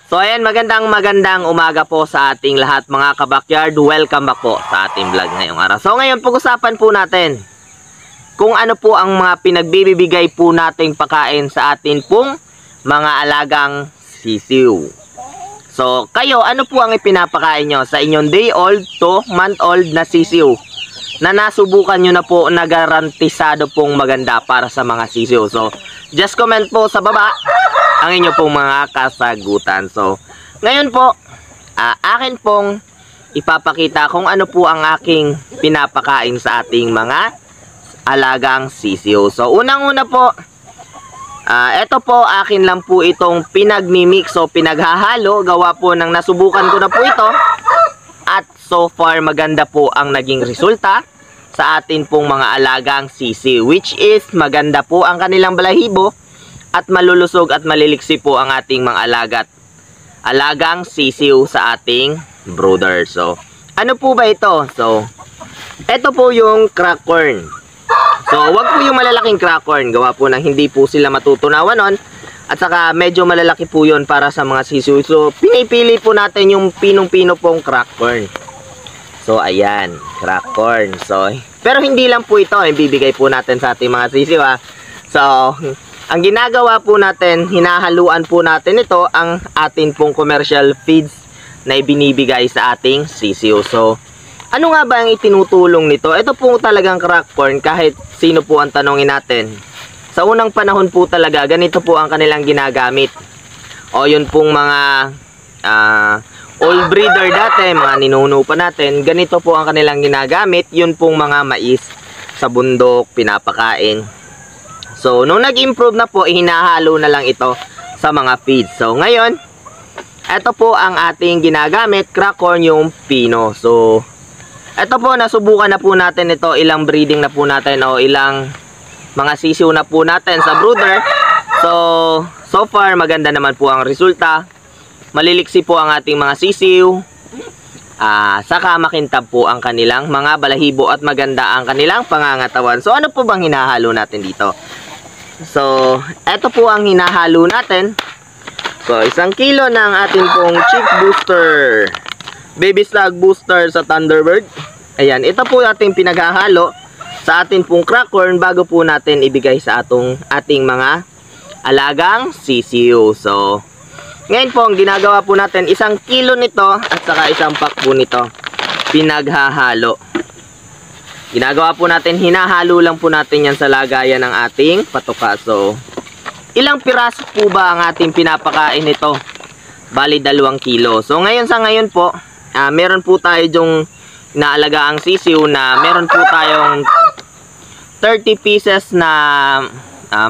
So ayan, magandang umaga po sa ating lahat mga kabakyard. Welcome back po sa ating vlog ngayong araw. So ngayon, pag-usapan po natin kung ano po ang mga pinagbibigay po nating pagkain sa atin pong mga alagang sisiw. So kayo, ano po ang ipinapakain nyo sa inyong day old to month old na sisiw na nasubukan nyo na po na garantisado pong maganda para sa mga sisiw? So just comment po sa baba ang inyo pong mga kasagutan. So, ngayon po, akin pong ipapakita kung ano po ang aking pinapakain sa ating mga alagang sisiw. So, unang-una po, eto po, akin lang po itong pinagmimix o pinaghahalo. Gawa po ng nasubukan ko na po ito. At so far, maganda po ang naging resulta sa atin pong mga alagang sisiw. Which is, maganda po ang kanilang balahibo. At malulusog at maliliksi po ang ating mga alagang sisiw sa ating brooder. So, ano po ba ito? So, ito po yung crack corn. So, wag po yung malalaking crack corn. Gawa po ng hindi po sila matutunawan nun. At saka medyo malalaki po yun para sa mga sisiw. So, pinipili po natin yung pinong-pino pong crack corn. So, ayan, crack corn. So, pero hindi lang po ito. Ibibigay po natin sa ating mga sisiw, ha. So, ang ginagawa po natin, hinahaluan po natin ito ang atin pong commercial feeds na ibinibigay sa ating sisiw. So, ano nga ba ang itinutulong nito? Ito po talagang crack corn kahit sino po ang tanongin natin. Sa unang panahon po talaga, ganito po ang kanilang ginagamit. O yun pong mga old breeder dati, mga ninuno pa natin, ganito po ang kanilang ginagamit. Yun pong mga mais sa bundok, pinapakain. So, nung nag-improve na po, hinahalo na lang ito sa mga feeds. So, ngayon, ito po ang ating ginagamit, crack corn yung pino. So, ito po, nasubukan na po natin ito, ilang breeding na po natin o ilang mga sisiw na po natin sa brooder. So far, maganda naman po ang resulta. Maliliksi po ang ating mga sisiw. Saka makintab po ang kanilang mga balahibo at maganda ang kanilang pangangatawan. So, ano po bang hinahalo natin dito? So, eto po ang hinahalo natin. So, 1 kilo ng ating pong chick booster, baby slug booster sa Thunderbird. Ayan, ito po ating pinaghahalo sa ating pong crack corn bago po natin ibigay sa ating mga alagang sisiw. So, ngayon po, ang ginagawa po natin, 1 kilo nito at saka 1 pack po nito pinaghahalo. Ginagawa po natin, hinahalo lang po natin yan sa lagayan ng ating patuka. So, ilang piraso po ba ang ating pinapakain nito? Bali, 2 kilo. So, sa ngayon po, meron po tayo yung naalaga ang sisiw na meron po tayong 30 pieces na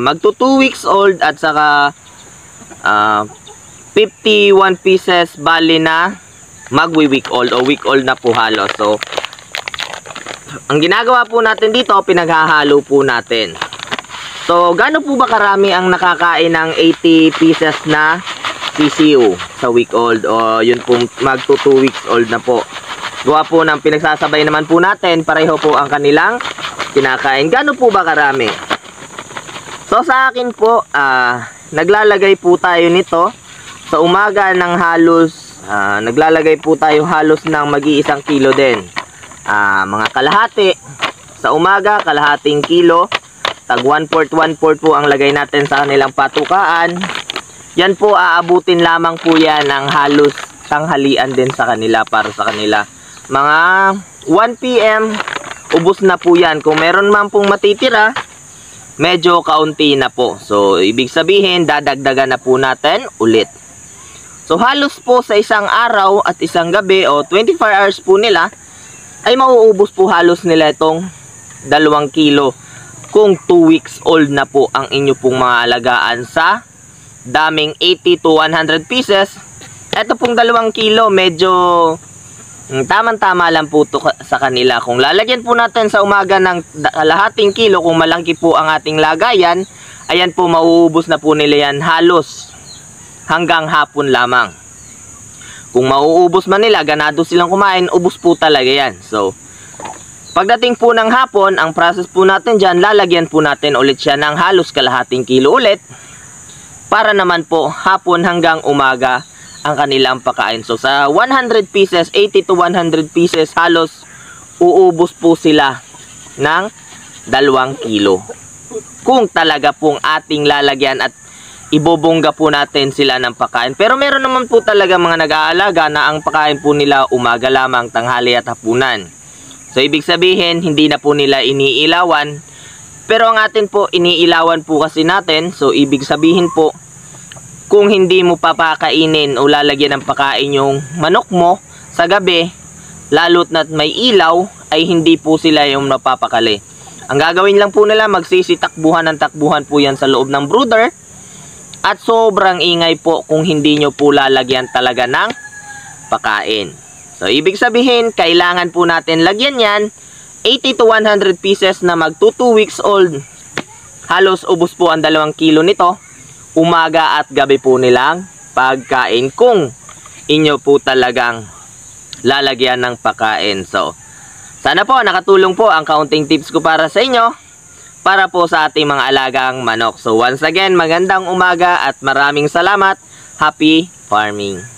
magto 2 weeks old at saka 51 pieces bali na magwi-week old o week old na po halos. So, ang ginagawa po natin dito, pinaghahalo po natin. So, gaano po ba karami ang nakakain ng 80 pieces na sisiw sa week old o yun po magto 2 weeks old na po? Gawa po ng pinagsasabay naman po natin, pareho po ang kanilang kinakain. Gaano po ba karami? So, sa akin po, naglalagay po tayo nito sa umaga ng halos, naglalagay po tayo halos ng mag-1 kilo din. Mga kalahati sa umaga, kalahating kilo, tag 1/4 po ang lagay natin sa kanilang patukaan. Yan po, aabutin lamang po yan ng halos tanghalian din sa kanila para sa kanila. Mga 1 PM, ubos na po yan. Kung meron man pong matitira, medyo kaunti na po. So, ibig sabihin, dadagdagan na po natin ulit. So, halos po sa isang araw at isang gabi o 24 hours po nila, ay mauubos po halos nila itong 2 kilo kung 2 weeks old na po ang inyo pong mga alagaan sa daming 80 to 100 pieces. Ito pong 2 kilo, medyo tamang-tama lang po to sa kanila. Kung lalagyan po natin sa umaga ng kalahating kilo, kung malaki po ang ating lagayan, ayan po, mauubos na po nila yan halos hanggang hapon lamang. Kung mauubos man nila, ganado silang kumain, ubos po talaga yan. So, pagdating po ng hapon, ang process po natin dyan, lalagyan po natin ulit siya ng halos kalahating kilo ulit. Para naman po, hapon hanggang umaga ang kanilang pagkain. So sa 100 pieces, 80 to 100 pieces, halos uubos po sila ng 2 kilo. Kung talaga pong ating lalagyan at ibobongga po natin sila ng pagkain. Pero meron naman po talaga mga nag-aalaga na ang pagkain po nila umaga lamang, tanghali at hapunan. So ibig sabihin, hindi na po nila iniilawan. Pero ang atin po, iniilawan po kasi natin. So ibig sabihin po, kung hindi mo papakainin o lalagyan ng pagkain yung manok mo sa gabi, lalo't na't may ilaw, ay hindi po sila yung napapakali. Ang gagawin lang po nila, magsisitakbuhan ng takbuhan po yan sa loob ng brooder. At sobrang ingay po kung hindi nyo po lalagyan talaga ng pagkain. So ibig sabihin, kailangan po natin lagyan yan 80 to 100 pieces na mag 2 weeks old. Halos ubos po ang 2 kilo nito. Umaga at gabi po nilang pagkain kung inyo po talagang lalagyan ng pagkain. So, sana po nakatulong po ang kaunting tips ko para sa inyo, para po sa ating mga alagang manok. So, once again, magandang umaga at maraming salamat. Happy farming!